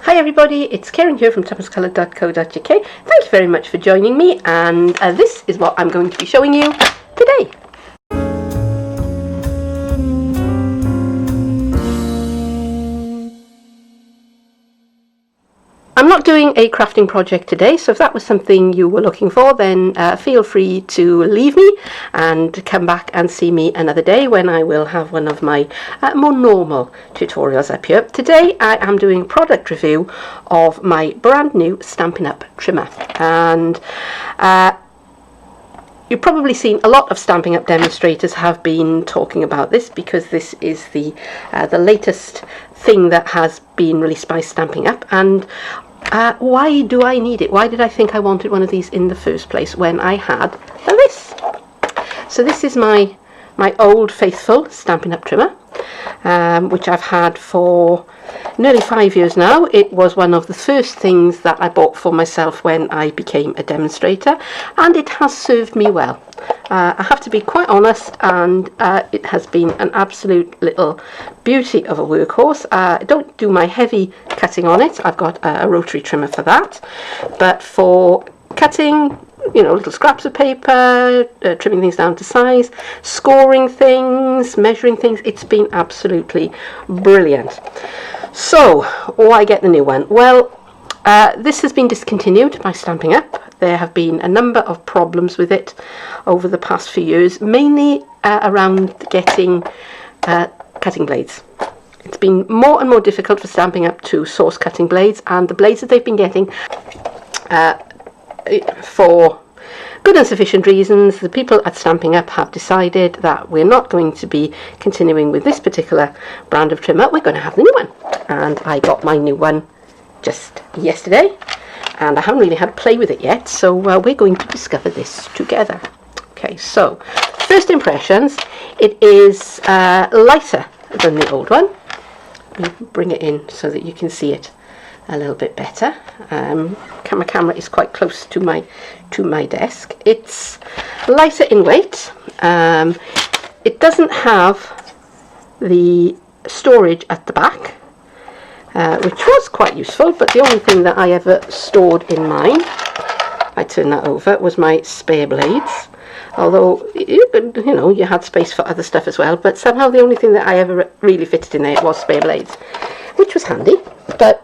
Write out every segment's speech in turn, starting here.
Hi everybody, it's Keren here from tuppencecoloured.co.uk. Thank you very much for joining me, and this is what I'm going to be showing you today. I'm not doing a crafting project today, so if that was something you were looking for, then feel free to leave me and come back and see me another day when I will have one of my more normal tutorials up here. Today I am doing a product review of my brand new Stampin' Up trimmer, and you've probably seen a lot of Stampin' Up demonstrators have been talking about this, because this is the latest thing that has been released by Stampin' Up. And why do I need it? Why did I think I wanted one of these in the first place when I had this? So this is my old faithful Stampin' Up trimmer, which I've had for nearly 5 years now. It was one of the first things that I bought for myself when I became a demonstrator, and it has served me well. I have to be quite honest, and it has been an absolute little beauty of a workhorse. I don't do my heavy cutting on it. I've got a rotary trimmer for that, but for cutting, you know, little scraps of paper, trimming things down to size, scoring things, measuring things, it's been absolutely brilliant. So why get the new one? Well, this has been discontinued by Stampin' Up. There have been a number of problems with it over the past few years, mainly around getting cutting blades. It's been more and more difficult for Stampin' Up to source cutting blades, and the blades that they've been getting, for good and sufficient reasons, the people at Stampin' Up have decided that we're not going to be continuing with this particular brand of trimmer. We're going to have the new one, and I got my new one just yesterday, and I haven't really had to play with it yet, so we're going to discover this together. Okay, so first impressions, it is lighter than the old one. Let me bring it in so that you can see it a little bit better. My camera is quite close to my desk. It's lighter in weight. It doesn't have the storage at the back, which was quite useful, but the only thing that I ever stored in mine, I turned that over, was my spare blades. Although, you had space for other stuff as well, but somehow the only thing that I ever really fitted in there was spare blades, which was handy, but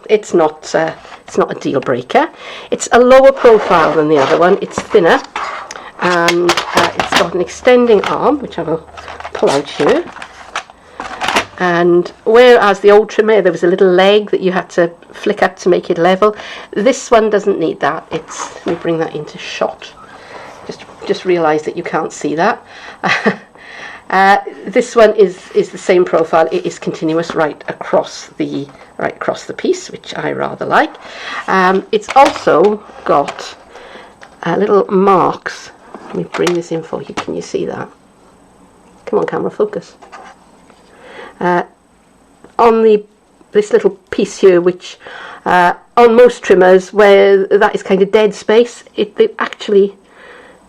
it's not a deal breaker. It's a lower profile than the other one. It's thinner, and it's got an extending arm, which I will pull out here. And whereas the old trimmer, there was a little leg that you had to flick up to make it level, this one doesn't need that. Let me bring that into shot. Just realise that you can't see that. This one is the same profile. It is continuous right across the piece, which I rather like. It's also got little marks. Let me bring this in for you. Can you see that? Come on, camera, focus. On this little piece here, which on most trimmers where that is kind of dead space, they actually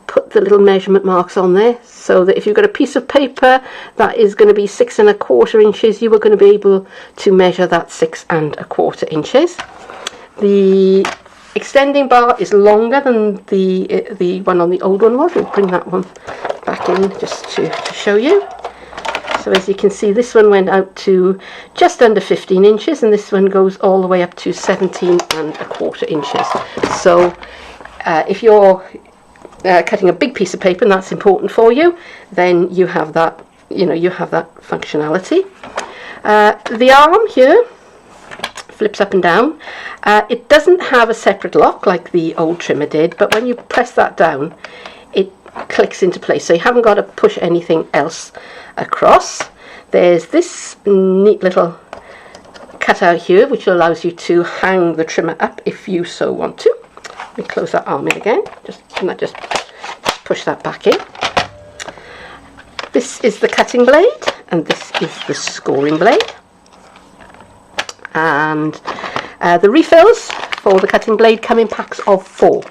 put the little measurement marks on there, so that if you've got a piece of paper that is going to be 6 1/4 inches, you are going to be able to measure that 6 1/4 inches. The extending bar is longer than the one on the old one was. We'll bring that one back in just to show you. So as you can see, this one went out to just under 15 inches, and this one goes all the way up to 17 1/4 inches. So if you're cutting a big piece of paper and that's important for you, then you have that, you have that functionality. The arm here flips up and down. It doesn't have a separate lock like the old trimmer did, but when you press that down, it clicks into place, so you haven't got to push anything else across. There's this neat little cutout here, which allows you to hang the trimmer up if you so want to. Let me close that arm in again, just push that back in. This is the cutting blade, and this is the scoring blade. And the refills for the cutting blade come in packs of 4,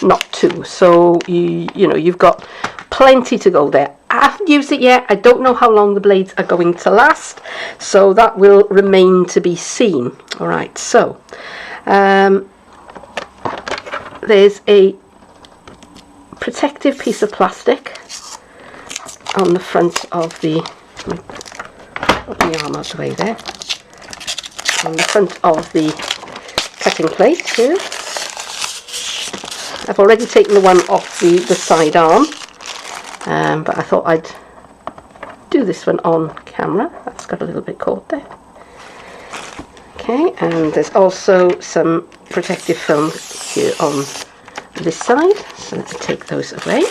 not 2. So you've got plenty to go there. I haven't used it yet. I don't know how long the blades are going to last, so that will remain to be seen. Alright, so there's a protective piece of plastic on the front of the, put my arm out of the way there, on the front of the cutting plate here. I've already taken the one off the side arm, but I thought I'd do this one on camera. That's got a little bit caught there. Okay, and there's also some protective film here on this side, so let's take those away.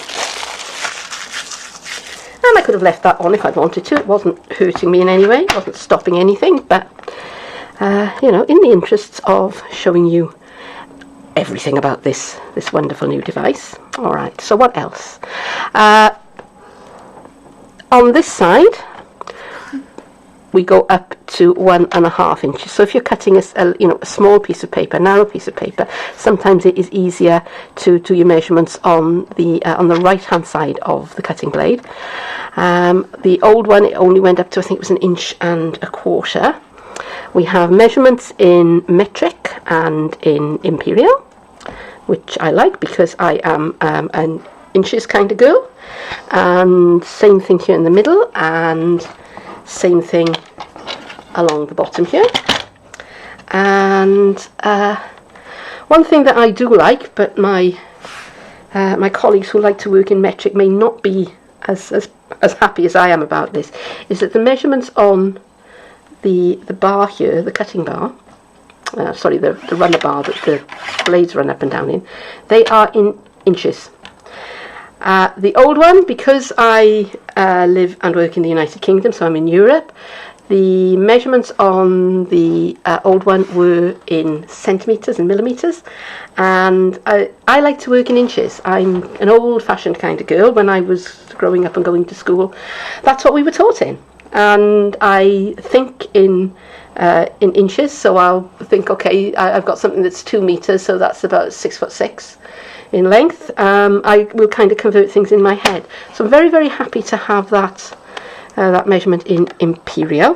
And I could have left that on if I'd wanted to. It wasn't hurting me in any way, it wasn't stopping anything, but you know, in the interests of showing you everything about this wonderful new device. Alright, so what else? On this side we go up to 1.5 inches. So if you're cutting a small piece of paper, narrow piece of paper, sometimes it is easier to do your measurements on the right hand side of the cutting blade. The old one, it only went up to, I think it was 1.25 inches. We have measurements in metric and in imperial, which I like because I am an inches kind of girl. And same thing here in the middle, and same thing along the bottom here. And one thing that I do like, but my colleagues who like to work in metric may not be as happy as I am about this, is that the measurements on the bar here, the cutting bar, the runner bar that the blades run up and down in, they are in inches. The old one, because I live and work in the United Kingdom, so I'm in Europe, the measurements on the old one were in centimetres and millimetres, and I like to work in inches. I'm an old-fashioned kind of girl. When I was growing up and going to school, that's what we were taught in. And I think in inches, so I'll think, okay, I've got something that's 2 meters, so that's about 6'6" in length. I will kind of convert things in my head. So I'm very, very happy to have that measurement in imperial.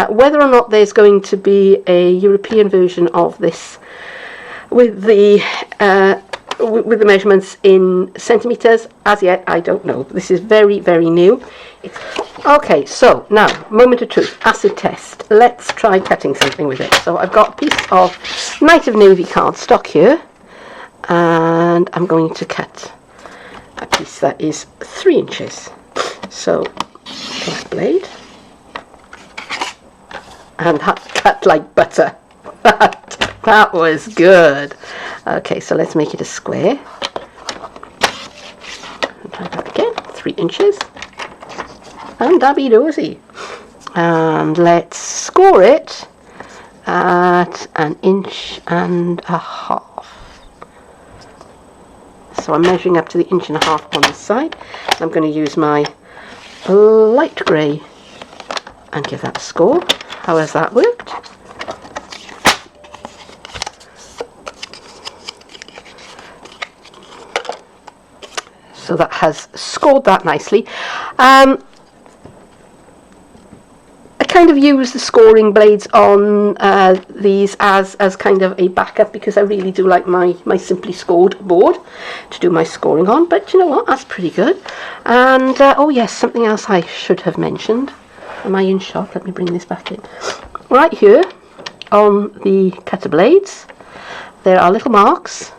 Whether or not there's going to be a European version of this with the measurements in centimeters, as yet I don't know. This is very, very new. Okay, so now, moment of truth, acid test. Let's try cutting something with it. So I've got a piece of Night of Navy cardstock here, and I'm going to cut a piece that is 3 inches. So flat blade, and that cut like butter. That was good. Okay, so let's make it a square. Try that again, 3 inches. And dabby dozy. And let's score it at 1.5 inches. So I'm measuring up to the 1.5 inches on this side. I'm going to use my light grey and give that a score. How has that worked? So that has scored that nicely. I kind of use the scoring blades on these as kind of a backup, because I really do like my simply scored board to do my scoring on. But you know what, that's pretty good. And oh yes, something else I should have mentioned. Am I in shot? Let me bring this back in. Right here on the cutter blades, there are little marks.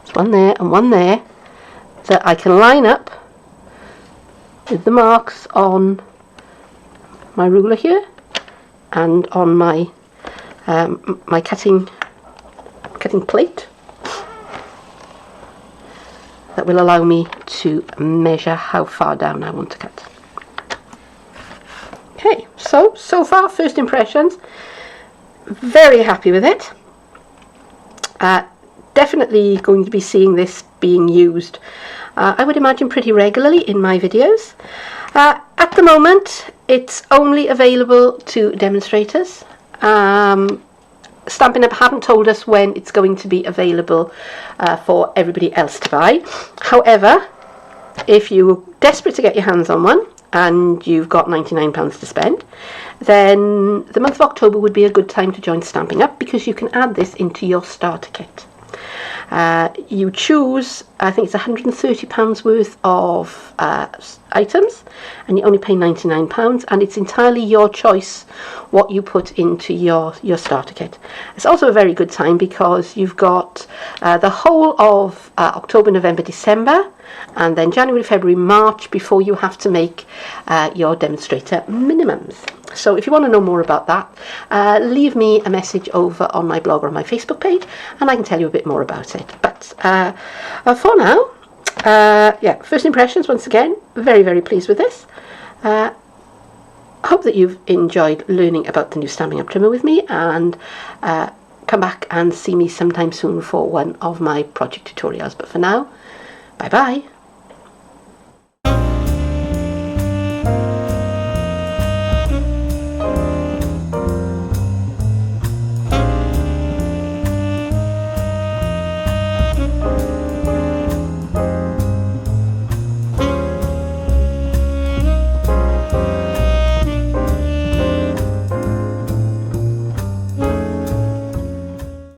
There's one there and one there that I can line up with the marks on my ruler here and on my my cutting plate, that will allow me to measure how far down I want to cut. Okay, so far, first impressions, very happy with it. Definitely going to be seeing this being used, I would imagine, pretty regularly in my videos. At the moment, it's only available to demonstrators. Stampin' Up haven't told us when it's going to be available for everybody else to buy. However, if you're desperate to get your hands on one and you've got £99 to spend, then the month of October would be a good time to join Stampin' Up, because you can add this into your starter kit. You choose, I think it's £130 worth of items, and you only pay £99, and it's entirely your choice what you put into your starter kit. It's also a very good time because you've got the whole of October, November, December, and then January, February, March before you have to make your demonstrator minimums. So if you want to know more about that, leave me a message over on my blog or on my Facebook page, and I can tell you a bit more about it. But for now, yeah, first impressions, once again, very, very pleased with this. Hope that you've enjoyed learning about the new Stampin' Up trimmer with me, and come back and see me sometime soon for one of my project tutorials. But for now, bye bye.